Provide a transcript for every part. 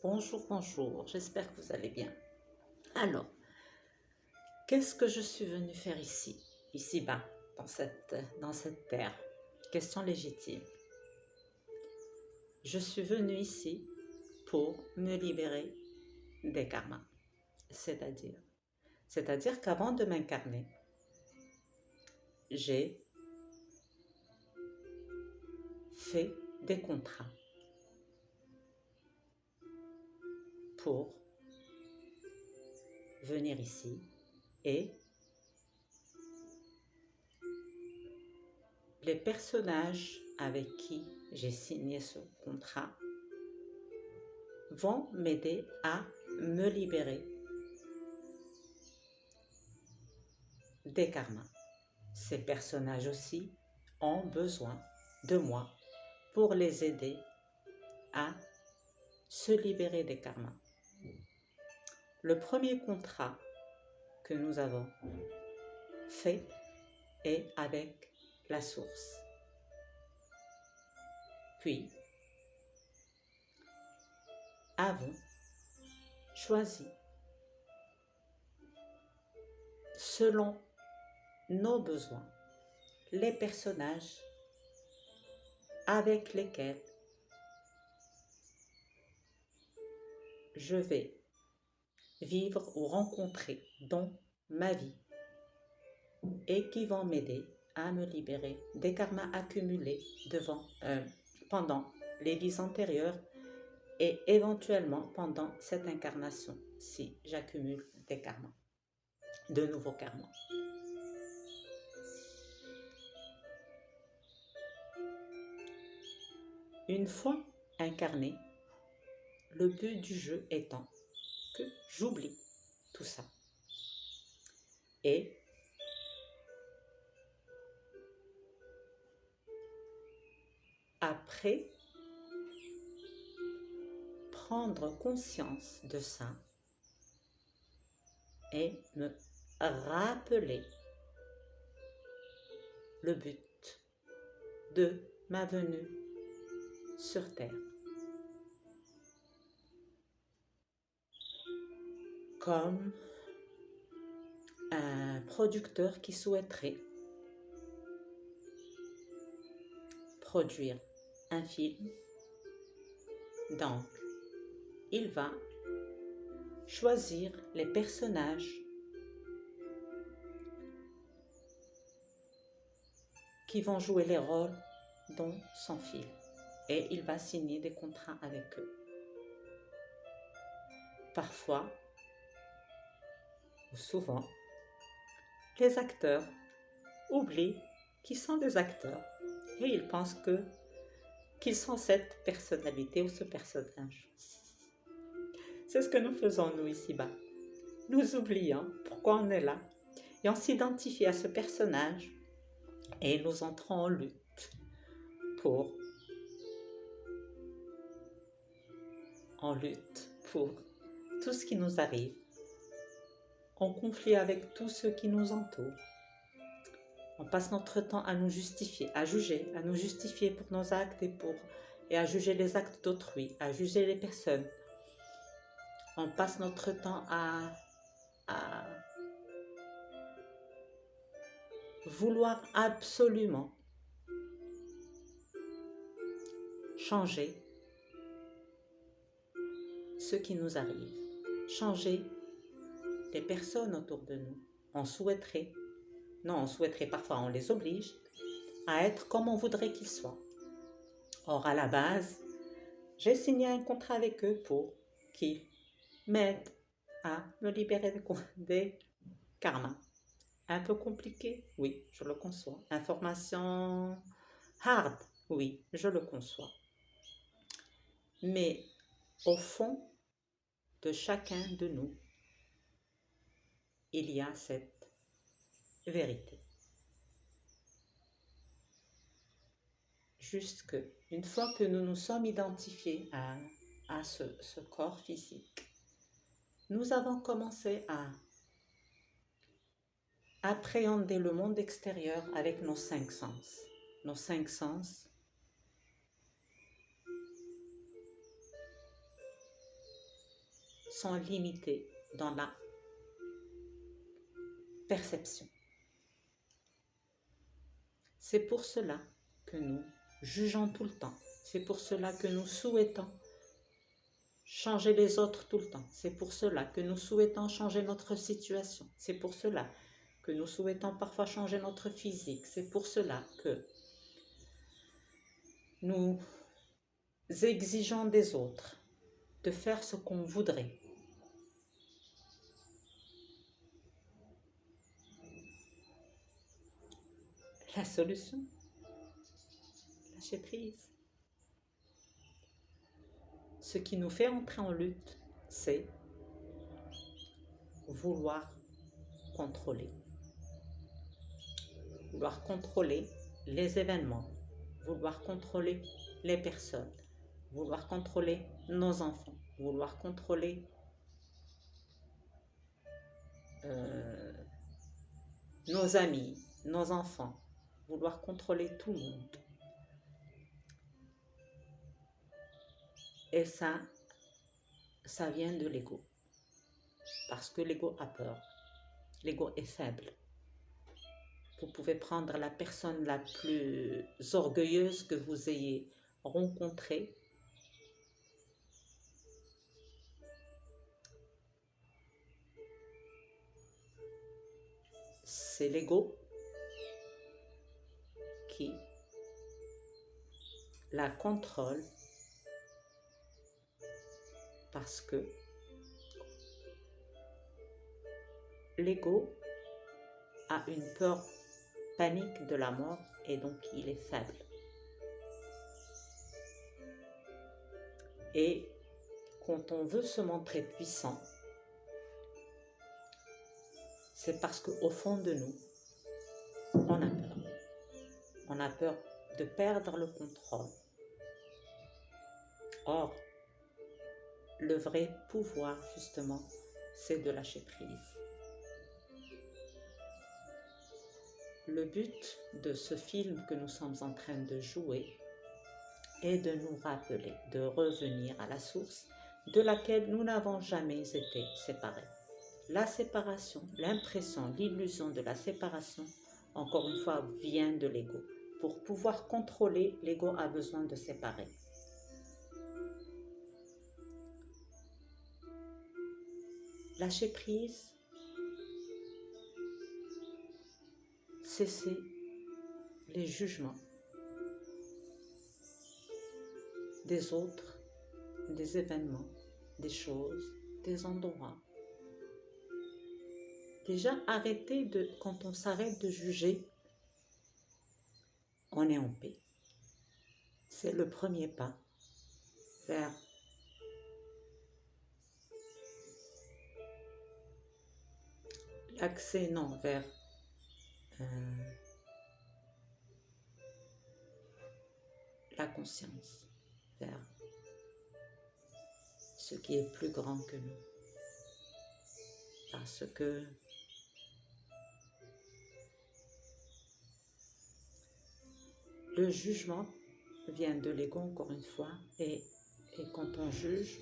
Bonjour, bonjour, j'espère que vous allez bien. Alors, qu'est-ce que je suis venue faire ici-bas, dans cette terre? Question légitime. Je suis venue ici pour me libérer des karmas. C'est-à-dire qu'avant de m'incarner, j'ai fait des contrats pour venir ici et les personnages avec qui j'ai signé ce contrat vont m'aider à me libérer des karmas. Ces personnages aussi ont besoin de moi pour les aider à se libérer des karmas. Le premier contrat que nous avons fait est avec la source. Puis, avons choisi, selon nos besoins, les personnages avec lesquels je vais vivre ou rencontrer dans ma vie et qui vont m'aider à me libérer des karmas accumulés pendant les vies antérieures et éventuellement pendant cette incarnation si j'accumule des karmas, de nouveaux karmas. Une fois incarné, le but du jeu étant que j'oublie tout ça et après prendre conscience de ça et me rappeler le but de ma venue sur Terre. Comme un producteur qui souhaiterait produire un film, donc il va choisir les personnages qui vont jouer les rôles dans son film et il va signer des contrats avec eux. Parfois, ou souvent, les acteurs oublient qu'ils sont des acteurs et ils pensent qu'ils sont cette personnalité ou ce personnage. C'est ce que nous faisons nous ici-bas. Nous oublions pourquoi on est là et on s'identifie à ce personnage et nous entrons en lutte pour tout ce qui nous arrive, en conflit avec tous ceux qui nous entourent. On passe notre temps à nous justifier, à juger, à nous justifier pour nos actes et à juger les actes d'autrui, à juger les personnes. On passe notre temps à vouloir absolument changer ce qui nous arrive, changer les personnes autour de nous. On souhaiterait, parfois on les oblige à être comme on voudrait qu'ils soient. Or, à la base, j'ai signé un contrat avec eux pour qu'ils m'aident à me libérer des karmas. Un peu compliqué, oui, je le conçois. Information hard, oui, je le conçois. Mais au fond de chacun de nous, il y a cette vérité. Juste que, une fois que nous nous sommes identifiés à ce corps physique, nous avons commencé à appréhender le monde extérieur avec nos 5 sens. Nos 5 sens sont limités dans la perception. C'est pour cela que nous jugeons tout le temps. C'est pour cela que nous souhaitons changer les autres tout le temps. C'est pour cela que nous souhaitons changer notre situation. C'est pour cela que nous souhaitons parfois changer notre physique. C'est pour cela que nous exigeons des autres de faire ce qu'on voudrait. La solution, lâcher prise. Ce qui nous fait entrer en lutte, c'est vouloir contrôler. Vouloir contrôler les événements, vouloir contrôler les personnes, vouloir contrôler nos enfants, vouloir contrôler nos amis, nos enfants, vouloir contrôler tout le monde. Et ça vient de l'ego. Parce que l'ego a peur. L'ego est faible. Vous pouvez prendre la personne la plus orgueilleuse que vous ayez rencontrée. C'est l'ego qui la contrôle parce que l'ego a une peur panique de la mort et donc il est faible. Et quand on veut se montrer puissant, c'est parce qu'au fond de nous, on a peur. On a peur de perdre le contrôle. Or, le vrai pouvoir, justement, c'est de lâcher prise. Le but de ce film que nous sommes en train de jouer est de nous rappeler, de revenir à la source de laquelle nous n'avons jamais été séparés. La séparation, l'impression, l'illusion de la séparation, encore une fois, vient de l'ego. Pour pouvoir contrôler, l'ego a besoin de séparer. Lâcher prise, cesser les jugements des autres, des événements, des choses, des endroits. Déjà, quand on s'arrête de juger, on est en paix. C'est le premier pas vers l'accès, vers la conscience, vers ce qui est plus grand que nous. Parce que le jugement vient de l'ego, encore une fois, et quand on juge,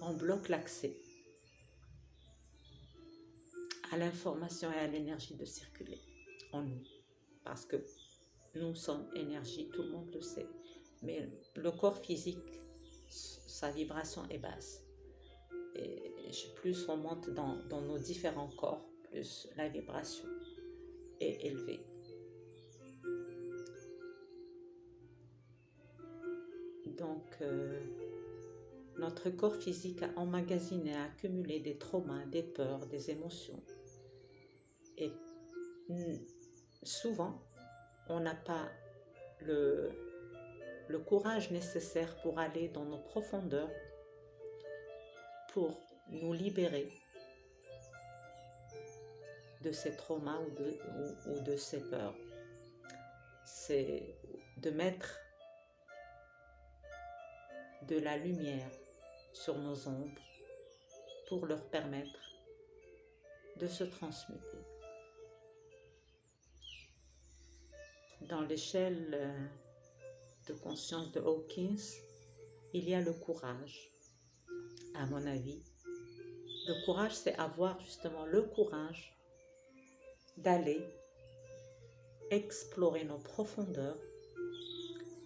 on bloque l'accès à l'information et à l'énergie de circuler en nous. Parce que nous sommes énergie, tout le monde le sait. Mais le corps physique, sa vibration est basse. Et plus on monte dans nos différents corps, plus la vibration est élevée. Donc, notre corps physique a emmagasiné, a accumulé des traumas, des peurs, des émotions. Et souvent, on n'a pas le courage nécessaire pour aller dans nos profondeurs, pour nous libérer de ces traumas ou de ces peurs. C'est de mettre de la lumière sur nos ombres pour leur permettre de se transmuter. Dans l'échelle de conscience de Hawkins, il y a le courage. À mon avis, le courage, c'est avoir justement le courage d'aller explorer nos profondeurs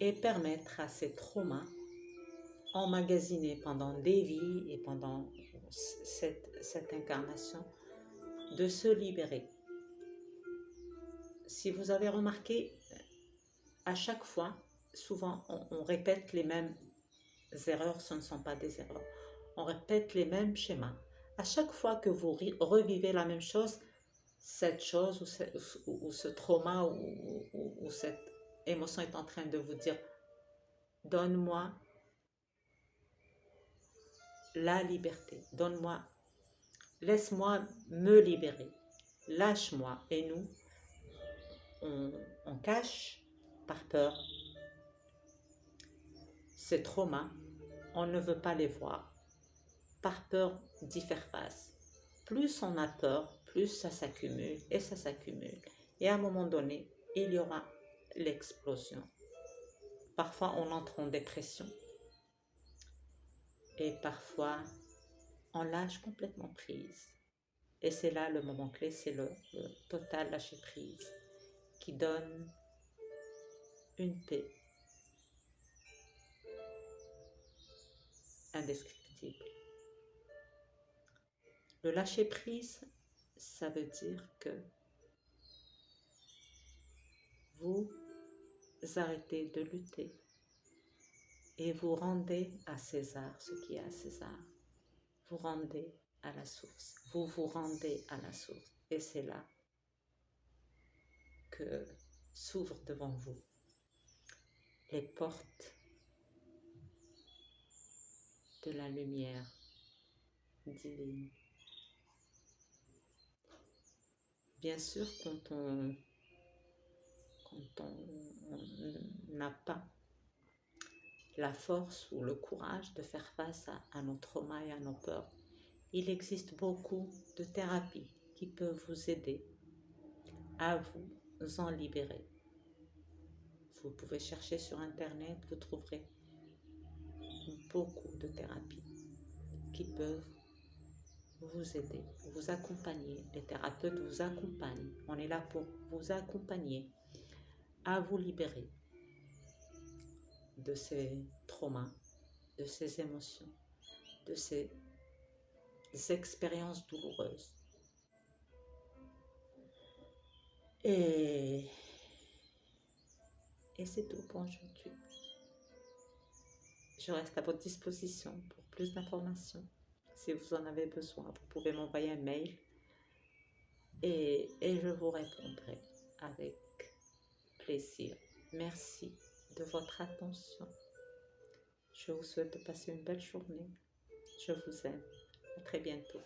et permettre à ces traumas emmagasinés pendant des vies et pendant cette incarnation de se libérer. Si vous avez remarqué, à chaque fois, souvent on répète les mêmes erreurs, ce ne sont pas des erreurs. On répète les mêmes schémas. À chaque fois que vous revivez la même chose, cette chose ou ce trauma ou cette émotion est en train de vous dire « Donne-moi la liberté, donne-moi, laisse-moi me libérer, lâche-moi ». Et nous, on cache par peur ces traumas, on ne veut pas les voir, par peur d'y faire face. Plus on a peur, plus ça s'accumule et ça s'accumule. Et à un moment donné, il y aura l'explosion. Parfois, on entre en dépression. Et parfois, on lâche complètement prise. Et c'est là le moment clé, c'est le total lâcher prise qui donne une paix indescriptible. Le lâcher prise, ça veut dire que vous arrêtez de lutter et vous rendez à César ce qui est à César. Vous rendez à la source. Vous vous rendez à la source. Et c'est là que s'ouvrent devant vous les portes de la lumière divine. Bien sûr, quand on n'a pas la force ou le courage de faire face à nos traumas et à nos peurs, il existe beaucoup de thérapies qui peuvent vous aider à vous en libérer. Vous pouvez chercher sur Internet, vous trouverez beaucoup de thérapies qui peuvent vous aider, vous accompagner. Les thérapeutes vous accompagnent. On est là pour vous accompagner à vous libérer de ces traumas, de ces émotions, de ces expériences douloureuses. Et c'est tout pour aujourd'hui. Je reste à votre disposition pour plus d'informations. Si vous en avez besoin, vous pouvez m'envoyer un mail et je vous répondrai avec plaisir. Merci de votre attention. Je vous souhaite de passer une belle journée. Je vous aime. À très bientôt.